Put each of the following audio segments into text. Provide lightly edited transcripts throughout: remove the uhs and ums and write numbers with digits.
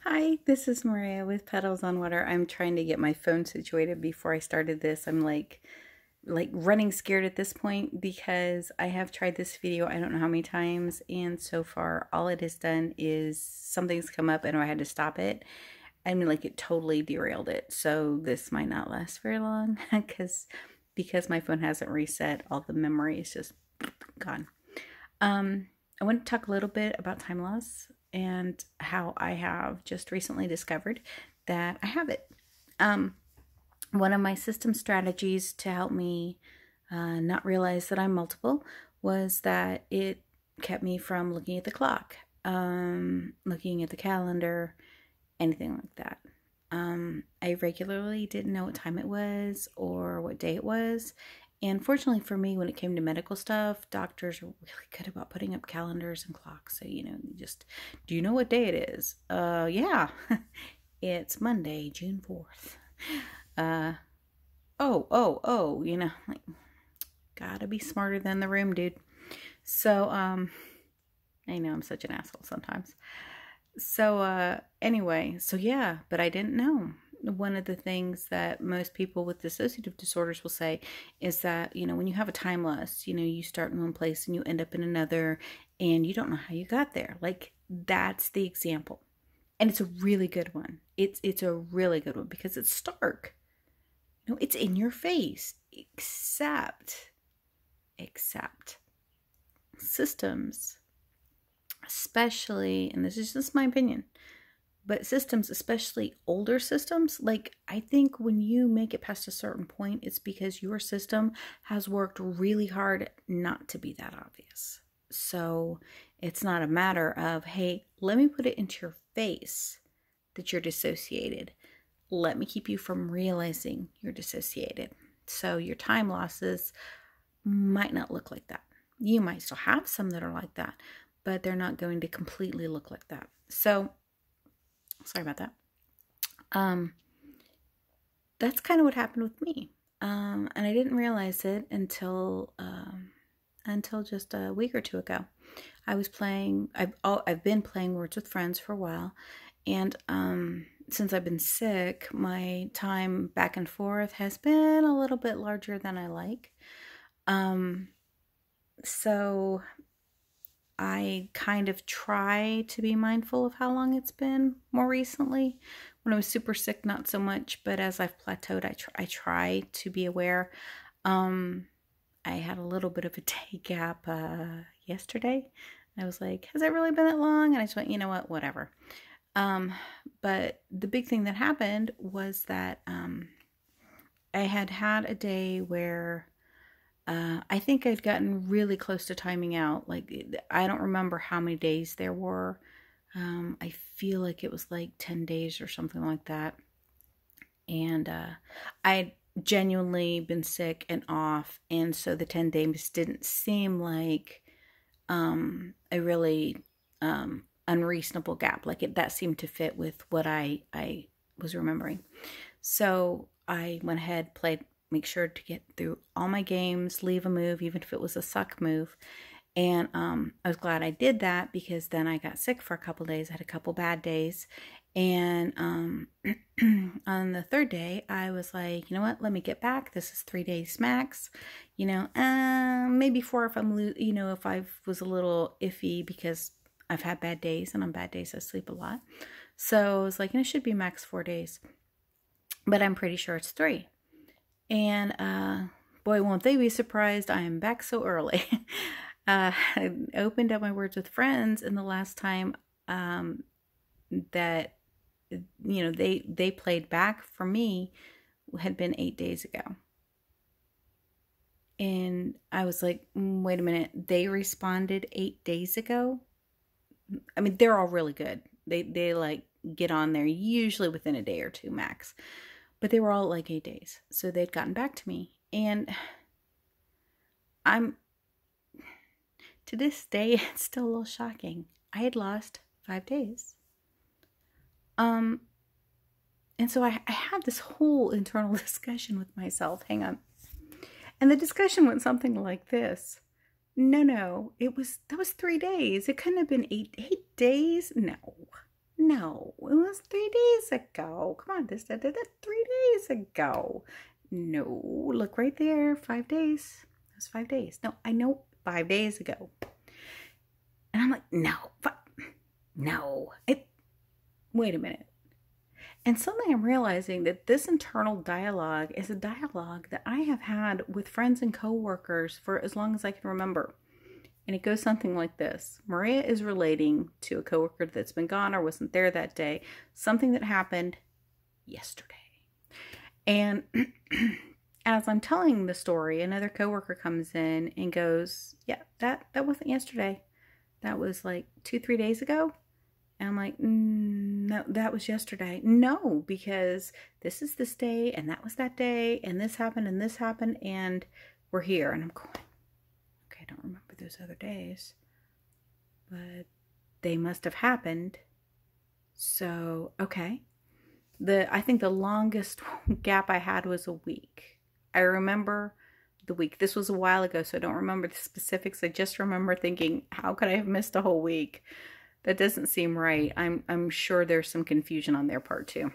Hi, this is Maria with Petals on Water. I'm trying to get my phone situated before I started this. I'm like running scared at this point because I have tried this video I don't know how many times, and so far all it has done is something's come up and I had to stop it. I mean, like, it totally derailed it. So this might not last very long because my phone hasn't reset. All the memory is just gone. I want to talk a little bit about time loss and how I have just recently discovered that I have it. One of my system strategies to help me not realize that I'm multiple was that it kept me from looking at the clock, looking at the calendar, anything like that. I regularly didn't know what time it was or what day it was. And fortunately for me, when it came to medical stuff, doctors are really good about putting up calendars and clocks. So, you just, do you know what day it is? Yeah, it's Monday, June 4th. Oh, like, gotta be smarter than the room, dude. So, I know I'm such an asshole sometimes. So, anyway, so yeah, but I didn't know. One of the things that most people with dissociative disorders will say is that, when you have a time loss, you start in one place and you end up in another and you don't know how you got there. Like, that's the example. And it's a really good one. It's a really good one because it's stark. It's in your face, except systems, especially, and this is just my opinion, but systems, especially older systems, like, I think when you make it past a certain point, it's because your system has worked really hard not to be that obvious. So it's not a matter of, hey, let me put it into your face that you're dissociated. Let me keep you from realizing you're dissociated. So your time losses might not look like that. You might still have some that are like that, but they're not going to completely look like that. So sorry about that. That's kind of what happened with me. And I didn't realize it until just a week or two ago. I've been playing Words with Friends for a while, and since I've been sick, my time back and forth has been a little bit larger than I like. So I kind of try to be mindful of how long it's been more recently. When I was super sick, not so much, but as I've plateaued, I try to be aware. I had a little bit of a day gap yesterday. I was like, has it really been that long? And I just went, you know what, whatever. But the big thing that happened was that I had a day where I think I'd gotten really close to timing out. Like, I don't remember how many days there were. I feel like it was like 10 days or something like that. And I'd genuinely been sick and off. And so the 10 days didn't seem like a really unreasonable gap. Like, that seemed to fit with what I was remembering. So I went ahead, make sure to get through all my games, leave a move, even if it was a suck move. And I was glad I did that, because then I got sick for a couple days. I had a couple bad days. And on the third day, I was like, you know what, let me get back. This is 3 days max. Maybe 4 if if I was a little iffy, because I've had bad days, and on bad days I sleep a lot. So I was like, it should be max 4 days. But I'm pretty sure it's 3. And boy, won't they be surprised I am back so early. I opened up my Words with Friends, and the last time that they played back for me had been 8 days ago. And I was like, wait a minute, they responded 8 days ago? I mean, they're all really good. They like get on there usually within a day or two max. But they were all like 8 days. So they'd gotten back to me. And to this day, it's still a little shocking. I had lost 5 days. And so I had this whole internal discussion with myself. Hang on. And the discussion went something like this. No, that was 3 days. It couldn't have been 8 days. No, it was 3 days ago. Come on, this, 3 days ago. No, look right there, 5 days. It was 5 days. No, I know 5 days ago. And I'm like, no, no. Wait a minute. And suddenly I'm realizing that this internal dialogue is a dialogue that I have had with friends and coworkers for as long as I can remember. And it goes something like this. Maria is relating to a coworker that's been gone or wasn't there that day, something that happened yesterday. And as I'm telling the story, another coworker comes in and goes, yeah, that wasn't yesterday. That was like 2-3 days ago. And I'm like, no, that was yesterday. No, because this is this day and that was that day and this happened and we're here. And I'm going, okay, I don't remember those other days, but they must have happened. So, okay. I think the longest gap I had was a week. I remember the week. This was a while ago, so I don't remember the specifics. I just remember thinking, how could I have missed a whole week? That doesn't seem right. I'm sure there's some confusion on their part too.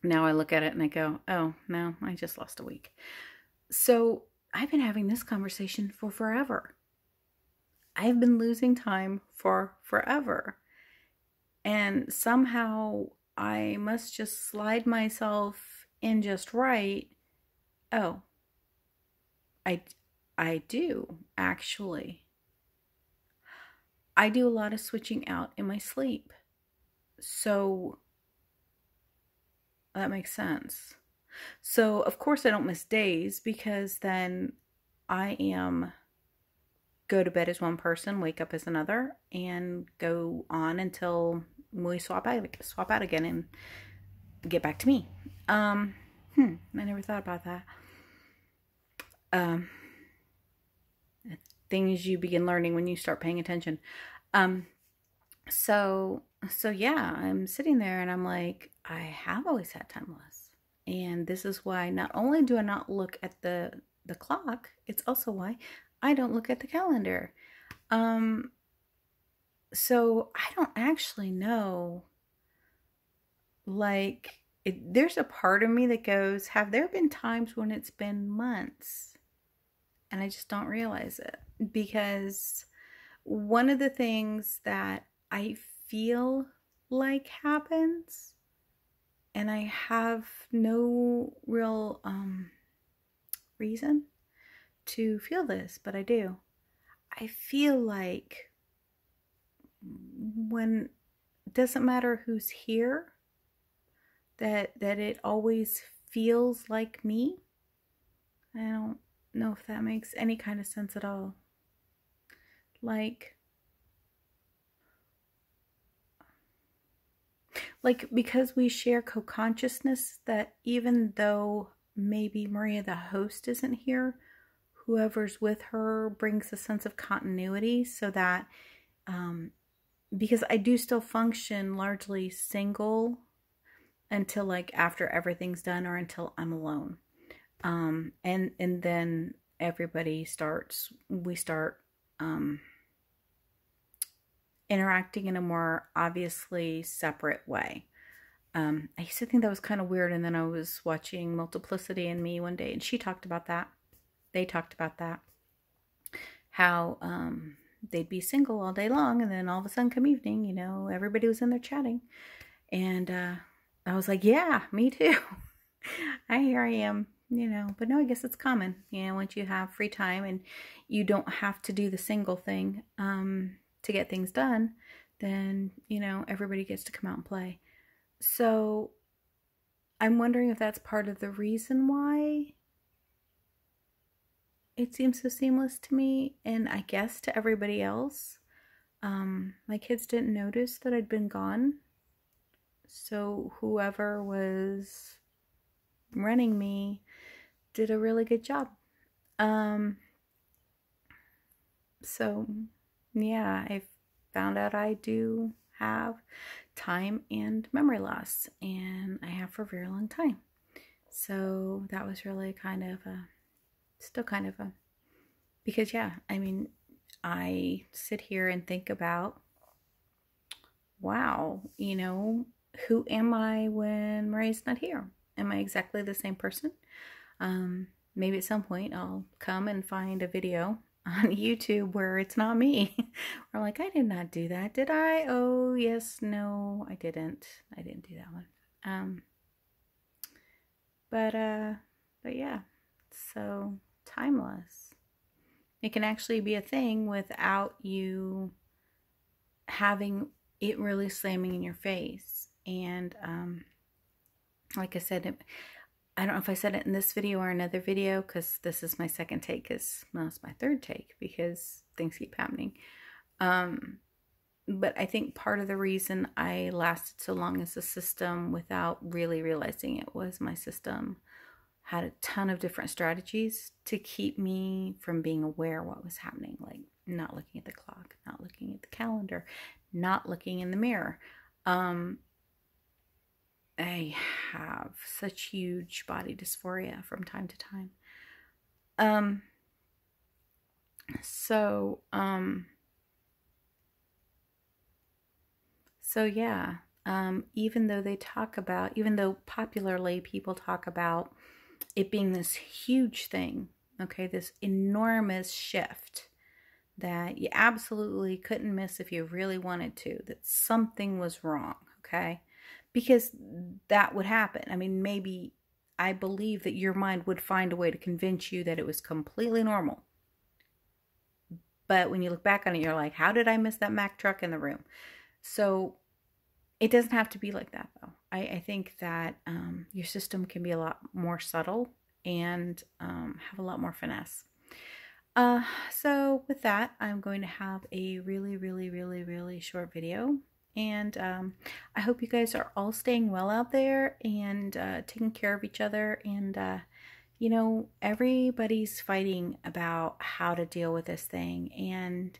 Now I look at it and I go, oh, no, I just lost a week. So I've been having this conversation for forever. I've been losing time for forever. And somehow I must just slide myself in just right. Oh, I do, actually. I do a lot of switching out in my sleep. So that makes sense. So of course I don't miss days because then I go to bed as one person, wake up as another, and go on until we swap out again and get back to me. I never thought about that. Things you begin learning when you start paying attention. So yeah, I'm sitting there and I'm like, I have always had time loss. And this is why not only do I not look at the clock, it's also why I don't look at the calendar. So I don't actually know, like, there's a part of me that goes, have there been times when it's been months? And I just don't realize it, because one of the things that I feel like happens, and I have no real reason to feel this, but I do. I feel like when it doesn't matter who's here, that it always feels like me. I don't know if that makes any kind of sense at all. Like because we share co-consciousness, that even though maybe Maria the host isn't here, whoever's with her brings a sense of continuity, so that because I do still function largely single until like after everything's done or until I'm alone. And then we start interacting in a more obviously separate way. I used to think that was kind of weird, and then I was watching Multiplicity and Me one day, and she talked about that. They talked about that. How they'd be single all day long, and then all of a sudden come evening, everybody was in there chatting. And I was like, yeah, me too. Here I am, but no, I guess it's common. Once you have free time and you don't have to do the single thing to get things done, then, everybody gets to come out and play. So I'm wondering if that's part of the reason why it seems so seamless to me, and I guess to everybody else. My kids didn't notice that I'd been gone, so whoever was running me did a really good job. So yeah, I found out I do have time and memory loss, and I have for a very long time. So that was really because yeah, I sit here and think about wow, you know, who am I when Maria's not here? Am I exactly the same person? Maybe at some point I'll come and find a video on YouTube where it's not me. Or like, I did not do that, did I? Oh, yes, no, I didn't. I didn't do that one. But yeah, so timeless. It can actually be a thing without you having it really slamming in your face. And like I said, I don't know if I said it in this video or another video, because this is my second take, well, it's my third take because things keep happening. But I think part of the reason I lasted so long as a system without really realizing it was my system had a ton of different strategies to keep me from being aware what was happening, like not looking at the clock, not looking at the calendar, not looking in the mirror. I have such huge body dysphoria from time to time. So yeah, even though popularly people talk about it being this huge thing, okay, this enormous shift that you absolutely couldn't miss if you really wanted to, that something was wrong, okay? Because that would happen. I mean, maybe I believe that your mind would find a way to convince you that it was completely normal. But when you look back on it, you're like, how did I miss that Mack truck in the room? So it doesn't have to be like that, though. I think that your system can be a lot more subtle and have a lot more finesse. So with that, I'm going to have a really, really, really, really short video. And I hope you guys are all staying well out there and taking care of each other. And, you know, everybody's fighting about how to deal with this thing. And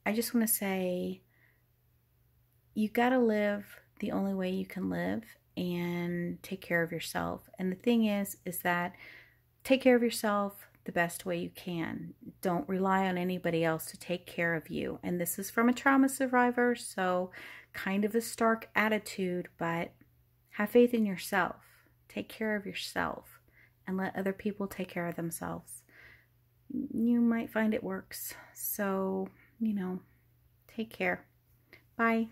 I just want to say, you got to live the only way you can live and take care of yourself. And the thing is that take care of yourself the best way you can. Don't rely on anybody else to take care of you. And this is from a trauma survivor, so kind of a stark attitude, but have faith in yourself. Take care of yourself and let other people take care of themselves. You might find it works. So, you know, take care. Bye.